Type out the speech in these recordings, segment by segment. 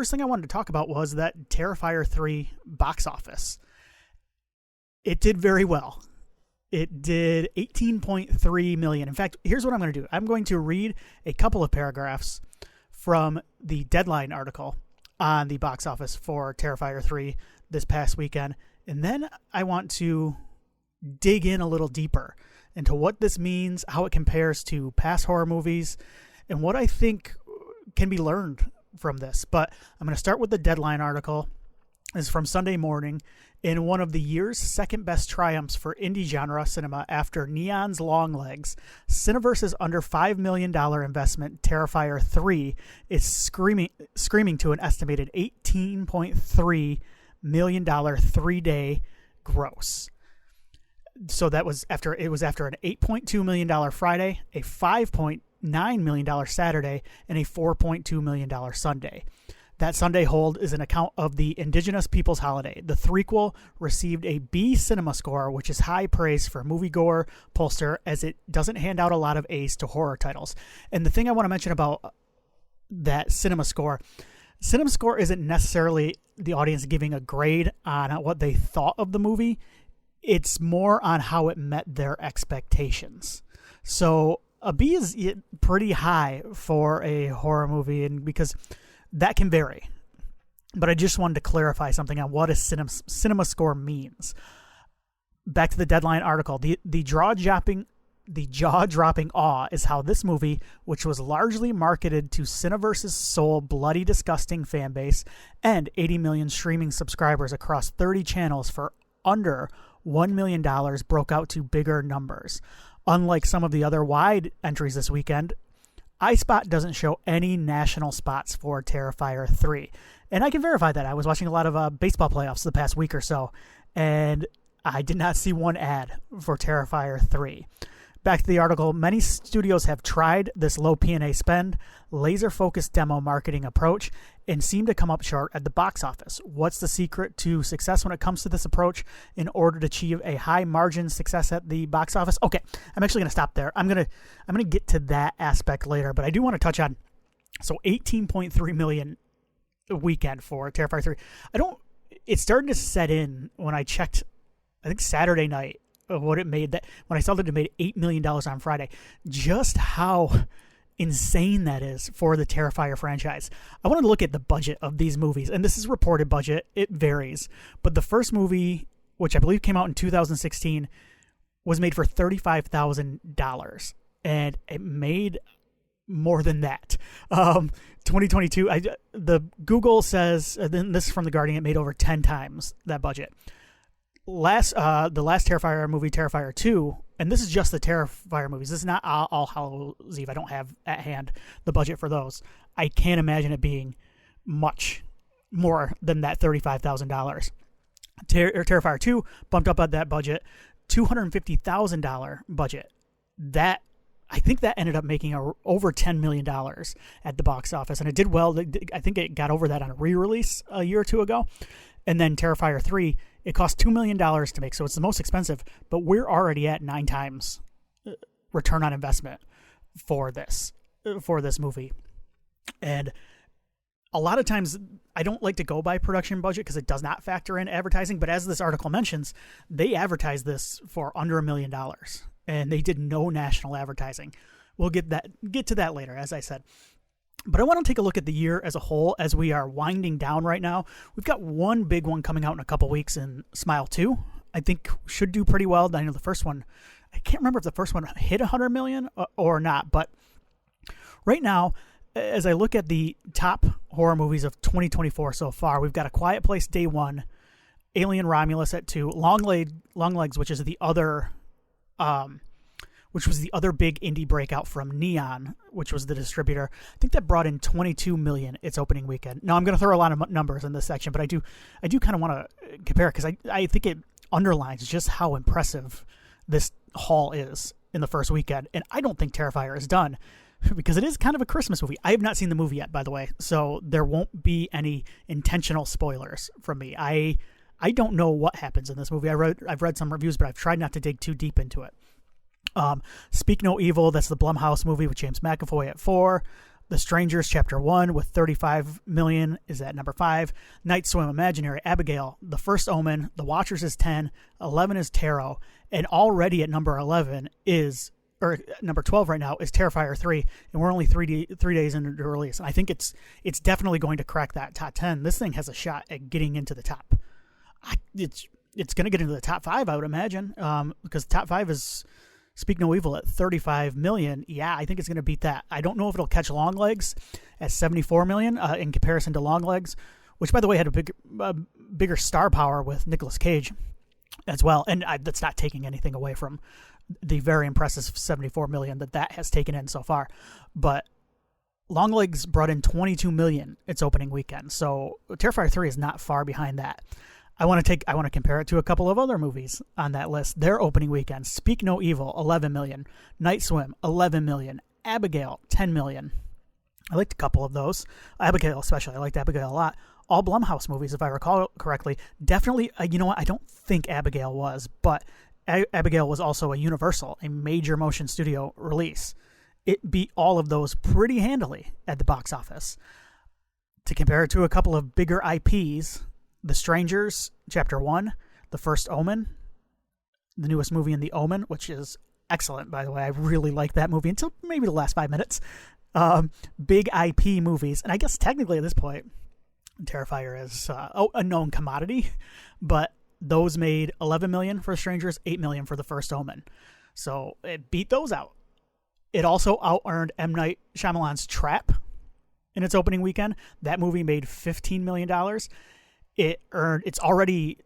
first thing I wanted to talk about was that Terrifier 3 box office. It did very well. It did 18.3 million. In fact, here's what I'm going to do. I'm going to read a couple of paragraphs from the Deadline article on the box office for Terrifier 3 this past weekend. And then I want to dig in a little deeper into what this means, how it compares to past horror movies, and what I think can be learned from this. But I'm going to start with the Deadline article. It's from Sunday morning. In one of the year's second best triumphs for indie genre cinema after Neon's Long Legs, Cineverse's under $5 million investment, Terrifier 3, is screaming to an estimated $18.3 million 3-day gross. So that was after an $8.2 million Friday, a $5.9 million Saturday, and a $4.2 million Sunday. That Sunday hold is an account of the Indigenous Peoples holiday. The threequel received a B cinema score, which is high praise for moviegoer pollster, as it doesn't hand out a lot of A's to horror titles. And the thing I want to mention about that cinema score isn't necessarily the audience giving a grade on what they thought of the movie. It's more on how it met their expectations. So a B is pretty high for a horror movie, and because that can vary. But I just wanted to clarify something on what a cinema score means. Back to the Deadline article. The jaw-dropping awe is how this movie, which was largely marketed to Cineverse's sole bloody disgusting fan base and 80 million streaming subscribers across 30 channels for under $1 million, broke out to bigger numbers. Unlike some of the other wide entries this weekend, iSpot doesn't show any national spots for Terrifier 3. And I can verify that. I was watching a lot of baseball playoffs the past week or so, and I did not see one ad for Terrifier 3. Back to the article, many studios have tried this low P&A spend, laser-focused demo marketing approach, and seem to come up short at the box office. What's the secret to success when it comes to this approach in order to achieve a high margin success at the box office? Okay, I'm actually going to stop there. I'm going to get to that aspect later, but I do want to touch on, so 18.3 million a weekend for Terrifier 3. It's starting to set in when I checked, I think Saturday night, of what it made, that when I saw that it made $8 million on Friday, just how insane that is for the Terrifier franchise. I wanted to look at the budget of these movies, and this is reported budget. It varies, but the first movie, which I believe came out in 2016, was made for $35,000, and it made more than that. 2022, the Google says, then this is from The Guardian, it made over 10 times that budget. The last Terrifier movie, Terrifier 2, and this is just the Terrifier movies. This is not All Hallows Eve. I don't have at hand the budget for those. I can't imagine it being much more than that $35,000. Terrifier 2 bumped up on that budget, $250,000 budget. I think that ended up making over $10 million at the box office, and it did well. I think it got over that on a re-release a year or two ago. And then Terrifier 3, it cost $2 million to make, so it's the most expensive, but we're already at 9 times return on investment for this movie. And a lot of times, I don't like to go by production budget because it does not factor in advertising, but as this article mentions, they advertised this for under $1 million, and they did no national advertising. We'll get to that later, as I said. But I want to take a look at the year as a whole as we are winding down right now. We've got one big one coming out in a couple weeks in Smile 2. I think should do pretty well. I know the first one, I can't remember if the first one hit 100 million or not. But right now, as I look at the top horror movies of 2024 so far, we've got A Quiet Place Day 1, Alien Romulus at 2, Long Legs, which is the other... which was the other big indie breakout from Neon, which was the distributor. I think that brought in $22 million its opening weekend. Now, I'm going to throw a lot of numbers in this section, but I do kind of want to compare because I think it underlines just how impressive this haul is in the first weekend. And I don't think Terrifier is done because it is kind of a Christmas movie. I have not seen the movie yet, by the way, so there won't be any intentional spoilers from me. I don't know what happens in this movie. I've read some reviews, but I've tried not to dig too deep into it. Speak No Evil, that's the Blumhouse movie with James McAvoy at 4. The Strangers Chapter 1 with 35 million is at number 5. Night Swim, Imaginary, Abigail, The First Omen, The Watchers is 10, 11 is Tarot, and already at number 11 is, or number 12 right now, is Terrifier 3, and we're only 3 days into the release. I think it's definitely going to crack that top 10. This thing has a shot at getting into the top. It's going to get into the top 5, I would imagine, because top 5 is Speak No Evil at 35 million. Yeah, I think it's going to beat that. I don't know if it'll catch Longlegs at 74 million in comparison to Longlegs, which, by the way, had a bigger star power with Nicolas Cage as well. And that's not taking anything away from the very impressive 74 million that has taken in so far. But Longlegs brought in 22 million its opening weekend. So Terrifier 3 is not far behind that. I want to compare it to a couple of other movies on that list. Their opening weekend: Speak No Evil, 11 million; Night Swim, 11 million; Abigail, 10 million. I liked a couple of those. Abigail especially. I liked Abigail a lot. All Blumhouse movies, if I recall correctly. Definitely, you know what? I don't think Abigail was, but Abigail was also a Universal, a major motion studio release. It beat all of those pretty handily at the box office. To compare it to a couple of bigger IPs, The Strangers, Chapter 1, The First Omen, the newest movie in The Omen, which is excellent, by the way. I really liked that movie until maybe the last 5 minutes. Big IP movies. And I guess technically at this point, Terrifier is a known commodity, but those made 11 million for Strangers, 8 million for The First Omen. So it beat those out. It also out-earned M. Night Shyamalan's Trap in its opening weekend. That movie made $15 million. It's already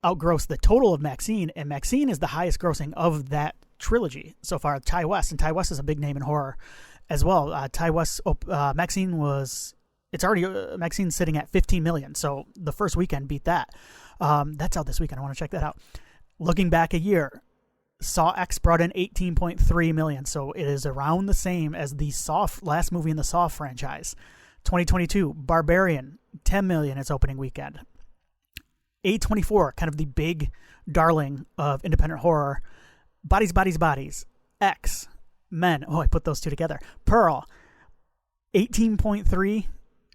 outgrossed the total of Maxine, and Maxine is the highest grossing of that trilogy so far. Ty West, and Ty West is a big name in horror as well. Ty West, Maxine's sitting at 15 million, so the first weekend beat that. That's out this weekend. I want to check that out. Looking back a year, Saw X brought in 18.3 million, so it is around the same as the last movie in the Saw franchise. 2022, Barbarian, 10 million its opening weekend. A24, kind of the big darling of independent horror. Bodies, Bodies, Bodies. X. Men. Oh, I put those two together. Pearl, 18.3,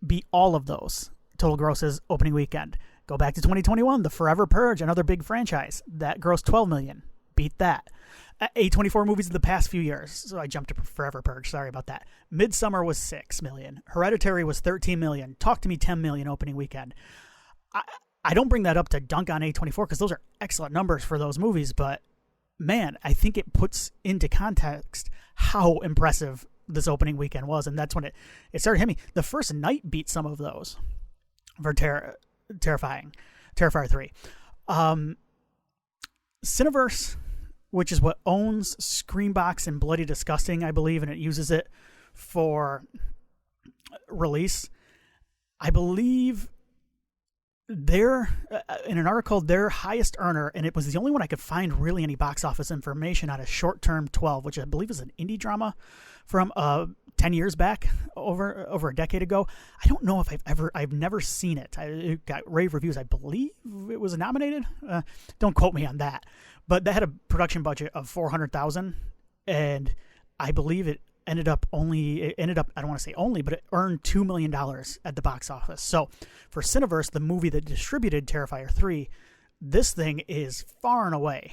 beat all of those total grosses opening weekend. Go back to 2021, The Forever Purge, another big franchise. That grossed 12 million. Beat that. A24 movies of the past few years. So I jumped to Forever Purge. Sorry about that. Midsummer was 6 million. Hereditary was 13 million. Talk to Me, 10 million opening weekend. I don't bring that up to dunk on A24 because those are excellent numbers for those movies. But man, I think it puts into context how impressive this opening weekend was. And that's when it started hitting me. The First Night beat some of those for Terrifier 3. Cineverse, which is what owns Screambox and Bloody Disgusting, I believe, and it uses it for release. I believe in an article, their highest earner, and it was the only one I could find really any box office information on, a Short Term 12, which I believe is an indie drama from 10 years back, over a decade ago. I don't know if I've never seen it. It got rave reviews. I believe it was nominated. Don't quote me on that. But that had a production budget of $400,000, and I believe it ended up, I don't want to say only, but it earned $2 million at the box office. So for Cineverse, the movie that distributed Terrifier 3, this thing is far and away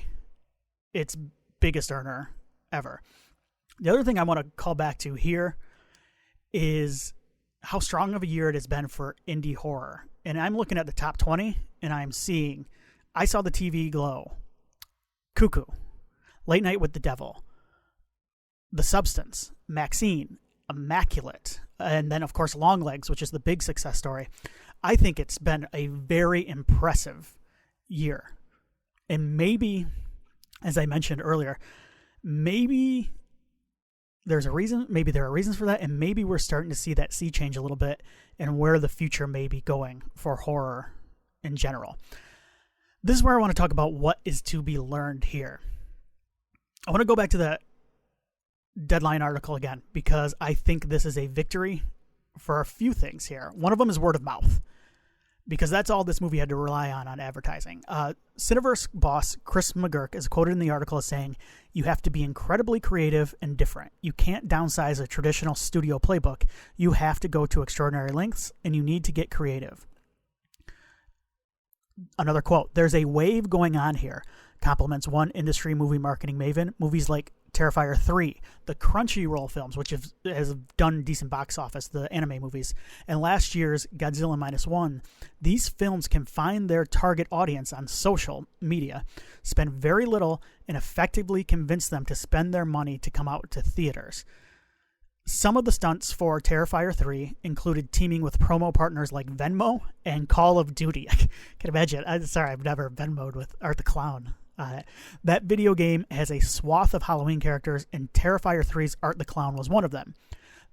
its biggest earner ever. The other thing I want to call back to here is how strong of a year it has been for indie horror. And I'm looking at the top 20, and I'm seeing I Saw the TV Glow, Cuckoo, Late Night with the Devil, The Substance, Maxine, Immaculate, and then, of course, Longlegs, which is the big success story. I think it's been a very impressive year. And maybe, as I mentioned earlier, maybe there's a reason, maybe there are reasons for that, and maybe we're starting to see that sea change a little bit and where the future may be going for horror in general. This is where I want to talk about what is to be learned here. I want to go back to the Deadline article again, because I think this is a victory for a few things here. One of them is word of mouth. because that's all this movie had to rely on advertising. Cineverse boss Chris McGurk is quoted in the article as saying, "You have to be incredibly creative and different. You can't downsize a traditional studio playbook. You have to go to extraordinary lengths, and you need to get creative." Another quote, "There's a wave going on here," compliments one industry movie marketing maven. Movies like Terrifier 3, the Crunchyroll films, which has done decent box office, the anime movies, and last year's Godzilla -1, these films can find their target audience on social media, spend very little, and effectively convince them to spend their money to come out to theaters. Some of the stunts for Terrifier 3 included teaming with promo partners like Venmo and Call of Duty. I can imagine. I've never Venmo'd with Art the Clown. That video game has a swath of Halloween characters, and Terrifier 3's Art the Clown was one of them.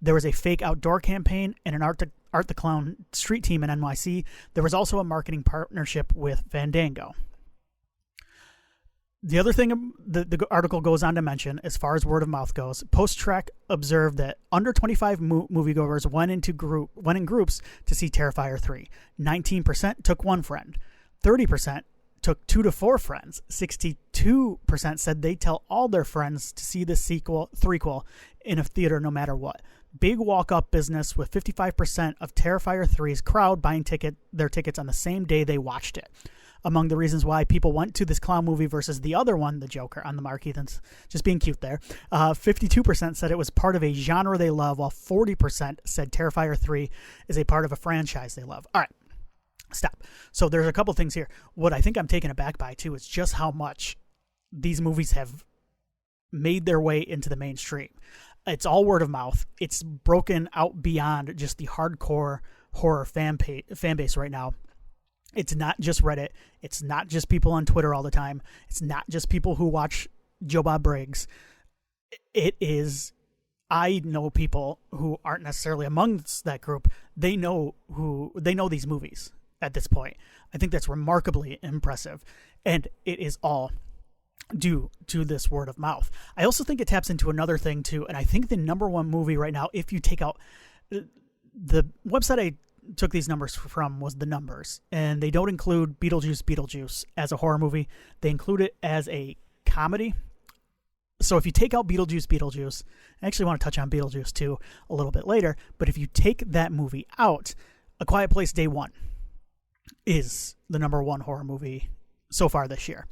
There was a fake outdoor campaign and an Art the Clown street team in NYC. There was also a marketing partnership with Fandango. The other thing the article goes on to mention, as far as word of mouth goes, PostTrack observed that under 25 moviegoers went in groups to see Terrifier 3. 19% took one friend. 30% took 2 to 4 friends. 62% said they tell all their friends to see the threequel in a theater no matter what. Big walk-up business, with 55% of Terrifier 3's crowd buying their tickets on the same day they watched it. Among the reasons why people went to this clown movie versus the other one, the Joker, on the marquee, that's just being cute there. 52% said it was part of a genre they love, while 40% said Terrifier 3 is a part of a franchise they love. All right. Stop. So there's a couple things here. What I think I'm taken aback by, too, is just how much these movies have made their way into the mainstream. It's all word of mouth. It's broken out beyond just the hardcore horror fan base right now. It's not just Reddit. It's not just people on Twitter all the time. It's not just people who watch Joe Bob Briggs. It is... I know people who aren't necessarily amongst that group. They know these movies at this point. I think that's remarkably impressive, and it is all due to this word of mouth. I also think it taps into another thing too, and I think the number one movie right now, if you take out the website I took these numbers from, was The Numbers, and they don't include Beetlejuice as a horror movie. They include it as a comedy. So if you take out Beetlejuice, I actually want to touch on Beetlejuice too a little bit later, but if you take that movie out, A Quiet Place Day One is the number one horror movie so far this year.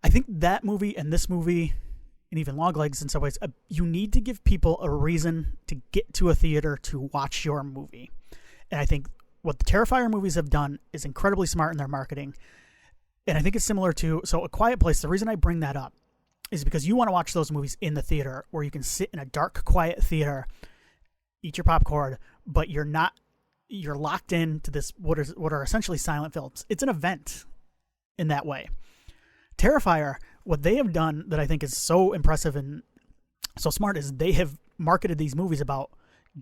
I think that movie and this movie, and even Longlegs in some ways, you need to give people a reason to get to a theater to watch your movie. And I think what the Terrifier movies have done is incredibly smart in their marketing. And I think it's similar to, so A Quiet Place, the reason I bring that up is because you want to watch those movies in the theater, where you can sit in a dark, quiet theater, eat your popcorn, but you're locked into this, what are essentially silent films. It's an event in that way. Terrifier, what they have done that I think is so impressive and so smart, is they have marketed these movies about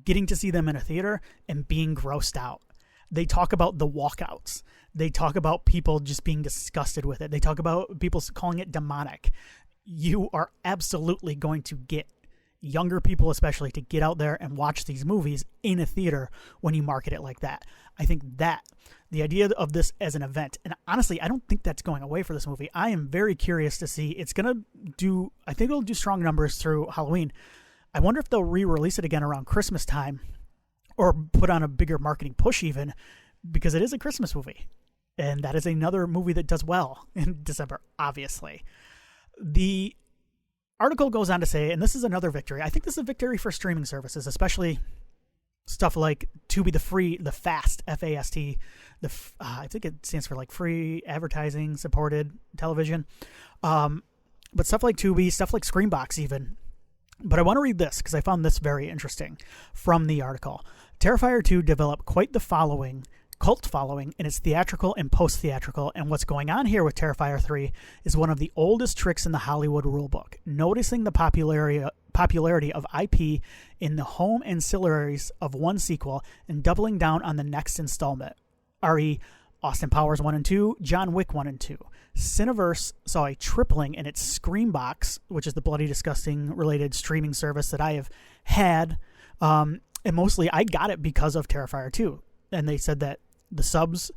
getting to see them in a theater and being grossed out. They talk about the walkouts. They talk about people just being disgusted with it. They talk about people calling it demonic. You are absolutely going to get younger people, especially, to get out there and watch these movies in a theater when you market it like that. I think that the idea of this as an event, and honestly, I don't think that's going away for this movie. I am very curious to see. I think it'll do strong numbers through Halloween. I wonder if they'll re-release it again around Christmas time, or put on a bigger marketing push even, because it is a Christmas movie. And that is another movie that does well in December, obviously. The article goes on to say, and this is another victory. I think this is a victory for streaming services, especially stuff like Tubi, the FAST, F-A-S-T. I think it stands for like free advertising supported television. But stuff like Tubi, stuff like Screenbox even. But I want to read this because I found this very interesting from the article. Terrifier 2 developed quite the cult following in its theatrical and post-theatrical, and what's going on here with Terrifier 3 is one of the oldest tricks in the Hollywood rulebook, noticing the popularity of IP in the home ancillaries of one sequel and doubling down on the next installment, re. Austin Powers 1 and 2, John Wick 1 and 2. Cineverse saw a tripling in its Screenbox, which is the Bloody Disgusting related streaming service that I have had, and mostly I got it because of Terrifier 2. And they said that the subs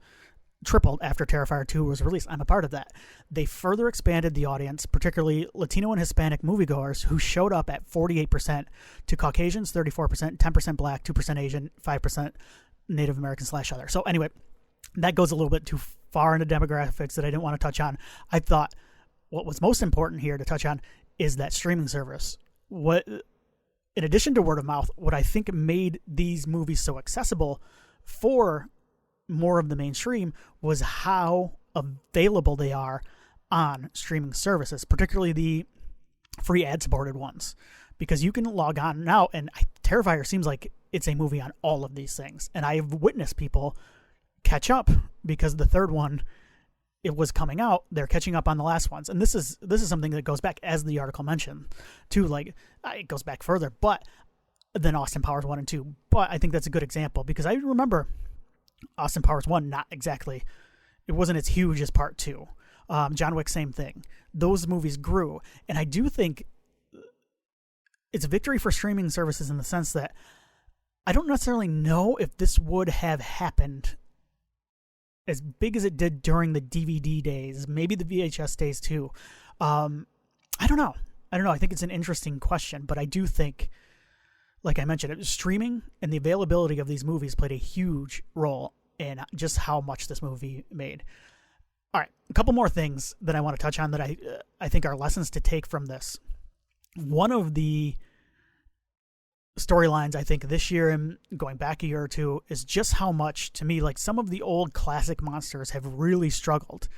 tripled after Terrifier 2 was released. I'm a part of that. They further expanded the audience, particularly Latino and Hispanic moviegoers, who showed up at 48%, to Caucasians 34%, 10% Black, 2% Asian, 5% Native American / other. So anyway, that goes a little bit too far into demographics that I didn't want to touch on. I thought what was most important here to touch on is that streaming service. What, in addition to word of mouth, what I think made these movies so accessible for more of the mainstream was how available they are on streaming services, particularly the free ad-supported ones, because you can log on now, and Terrifier seems like it's a movie on all of these things, and I've witnessed people catch up because the third one, it was coming out, they're catching up on the last ones. And this is something that goes back, as the article mentioned, to like, it goes back further, but than Austin Powers 1 and 2. But I think that's a good example, because I remember Austin Powers 1, not exactly, it wasn't as huge as Part 2. John Wick, same thing. Those movies grew, and I do think it's a victory for streaming services in the sense that I don't necessarily know if this would have happened as big as it did during the DVD days, maybe the VHS days too. I don't know. I think it's an interesting question, but I do think, like I mentioned, streaming and the availability of these movies played a huge role in just how much this movie made. All right, a couple more things that I want to touch on that I think are lessons to take from this. One of the storylines, I think, this year and going back a year or two is just how much, to me, like some of the old classic monsters have really struggled.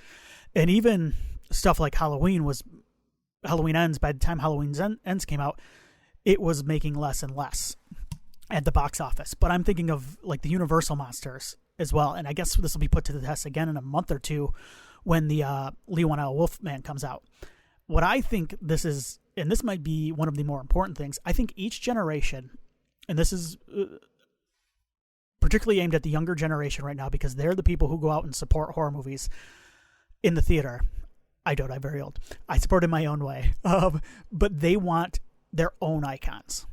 And even stuff like Halloween Ends, by the time Halloween Ends came out, it was making less and less at the box office. But I'm thinking of like the Universal monsters as well. And I guess this will be put to the test again in a month or two when the Leonel Wolfman comes out. What I think this is, and this might be one of the more important things, I think each generation, and this is particularly aimed at the younger generation right now because they're the people who go out and support horror movies in the theater. I don't, I'm very old. I support in my own way. But they want their own icons.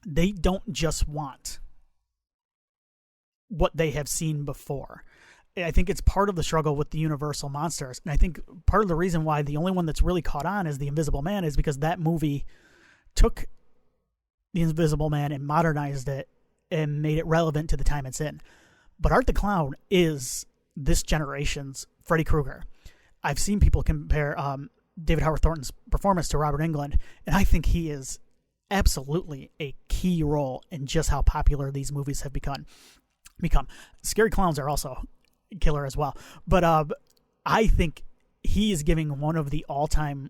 They don't just want what they have seen before. I think it's part of the struggle with the Universal monsters. And I think part of the reason why the only one that's really caught on is The Invisible Man is because that movie took The Invisible Man and modernized it and made it relevant to the time it's in. But Art the Clown is this generation's Freddy Krueger. I've seen people compare David Howard Thornton's performance to Robert Englund, and I think he is absolutely a key role in just how popular these movies have become. Scary clowns are also killer as well, but I think he is giving one of the all-time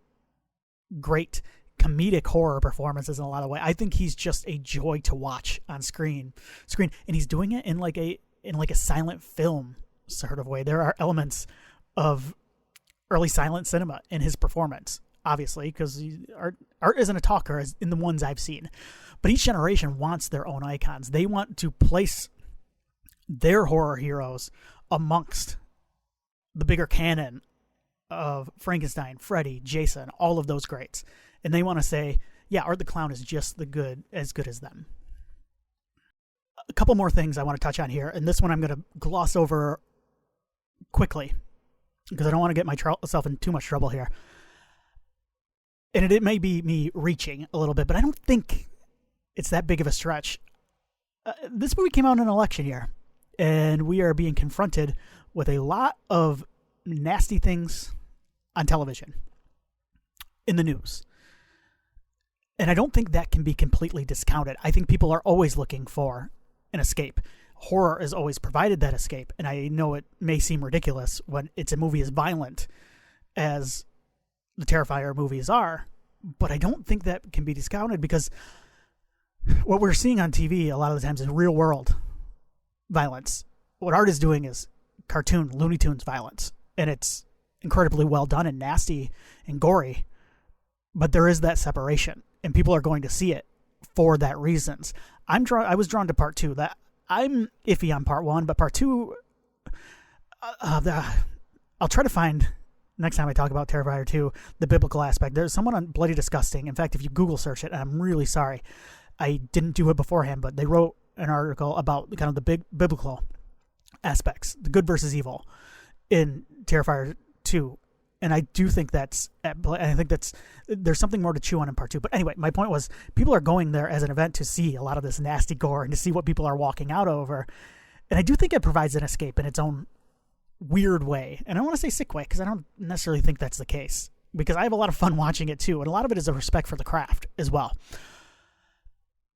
great comedic horror performances in a lot of ways. I think he's just a joy to watch on screen, and he's doing it in like a silent film sort of way. There are elements of early silent cinema in his performance, obviously, because art isn't a talker as in the ones I've seen. But each generation wants their own icons. They want to place their horror heroes amongst the bigger canon of Frankenstein, Freddy, Jason, all of those greats. And they want to say, yeah, Art the Clown is just as good as them. A couple more things I want to touch on here, and this one I'm going to gloss over quickly because I don't want to get myself in too much trouble here. And it may be me reaching a little bit, but I don't think it's that big of a stretch. This movie came out in an election year, and we are being confronted with a lot of nasty things on television, in the news. And I don't think that can be completely discounted. I think people are always looking for an escape. Horror has always provided that escape, and I know it may seem ridiculous when it's a movie as violent as the Terrifier movies are, but I don't think that can be discounted because what we're seeing on TV a lot of the times is real-world violence. What art is doing is cartoon, Looney Tunes violence, and it's incredibly well done and nasty and gory, but there is that separation, and people are going to see it for that reasons. I was drawn to Part 2. That I'm iffy on Part 1, but Part 2, I'll try to find, next time I talk about Terrifier 2, the biblical aspect. There's someone on Bloody Disgusting. In fact, if you Google search it, and I'm really sorry, I didn't do it beforehand, but they wrote an article about kind of the big biblical aspects, the good versus evil in Terrifier 2. And I do think there's something more to chew on in part 2. But anyway, my point was people are going there as an event to see a lot of this nasty gore and to see what people are walking out over. And I do think it provides an escape in its own weird way. And I don't want to say sick way because I don't necessarily think that's the case, because I have a lot of fun watching it too. And a lot of it is a respect for the craft as well.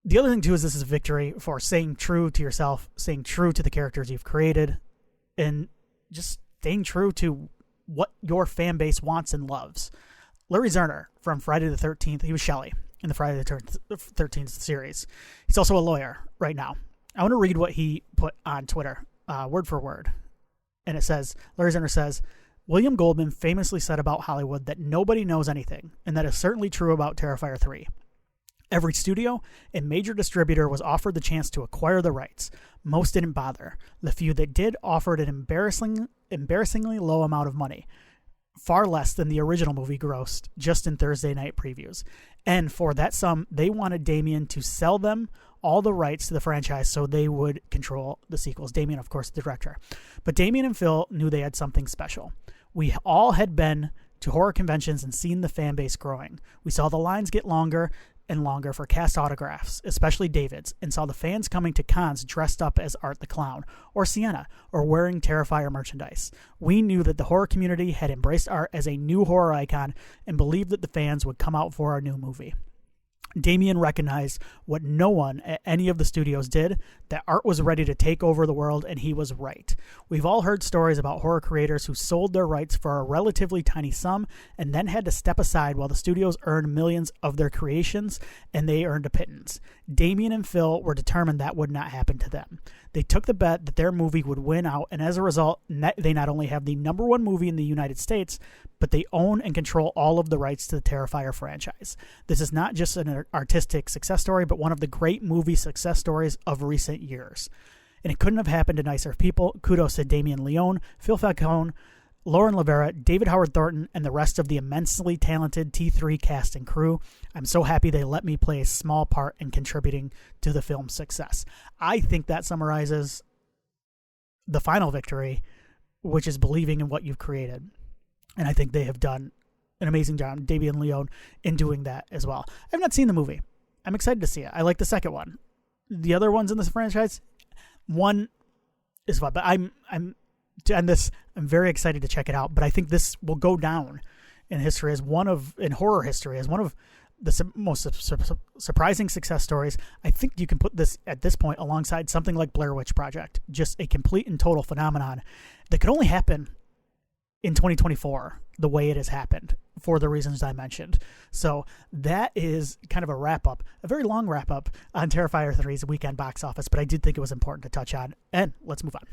The other thing too is this is a victory for staying true to yourself, staying true to the characters you've created, and just staying true to what your fan base wants and loves. Larry Zerner from Friday the 13th, he was Shelley in the Friday the 13th series. He's also a lawyer right now. I want to read what he put on Twitter, word for word. And it says, Larry Zerner says, William Goldman famously said about Hollywood that nobody knows anything, and that is certainly true about Terrifier 3. Every studio and major distributor was offered the chance to acquire the rights. Most didn't bother. The few that did offered an embarrassingly low amount of money, far less than the original movie grossed just in Thursday night previews. And for that sum, they wanted Damien to sell them all the rights to the franchise so they would control the sequels. Damien, of course, the director. But Damien and Phil knew they had something special. We all had been to horror conventions and seen the fan base growing. We saw the lines get longer and longer for cast autographs, especially David's, and saw the fans coming to cons dressed up as Art the Clown or Sienna or wearing Terrifier merchandise. We knew that the horror community had embraced Art as a new horror icon and believed that the fans would come out for our new movie. Damien recognized what no one at any of the studios did, that Art was ready to take over the world, and he was right. We've all heard stories about horror creators who sold their rights for a relatively tiny sum and then had to step aside while the studios earned millions of their creations and they earned a pittance. Damien and Phil were determined that would not happen to them. They took the bet that their movie would win out, and as a result, they not only have the #1 movie in the United States, but they own and control all of the rights to the Terrifier franchise. This is not just an artistic success story, but one of the great movie success stories of recent years. And it couldn't have happened to nicer people. Kudos to Damien Leone, Phil Falcone, Lauren Rivera, David Howard Thornton, and the rest of the immensely talented T3 cast and crew. I'm so happy they let me play a small part in contributing to the film's success. I think that summarizes the final victory, which is believing in what you've created. And I think they have done an amazing job, Damien Leone, in doing that as well. I've not seen the movie. I'm excited to see it. I like the second one. The other ones in this franchise, one is fun, but I'm to end this, I'm very excited to check it out. But I think this will go down in history as in horror history as one of the most surprising success stories. I think you can put this at this point alongside something like Blair Witch Project, just a complete and total phenomenon that could only happen in 2024 the way it has happened for the reasons I mentioned. So that is kind of a wrap-up, a very long wrap-up on Terrifier 3's weekend box office, but I did think it was important to touch on, and let's move on.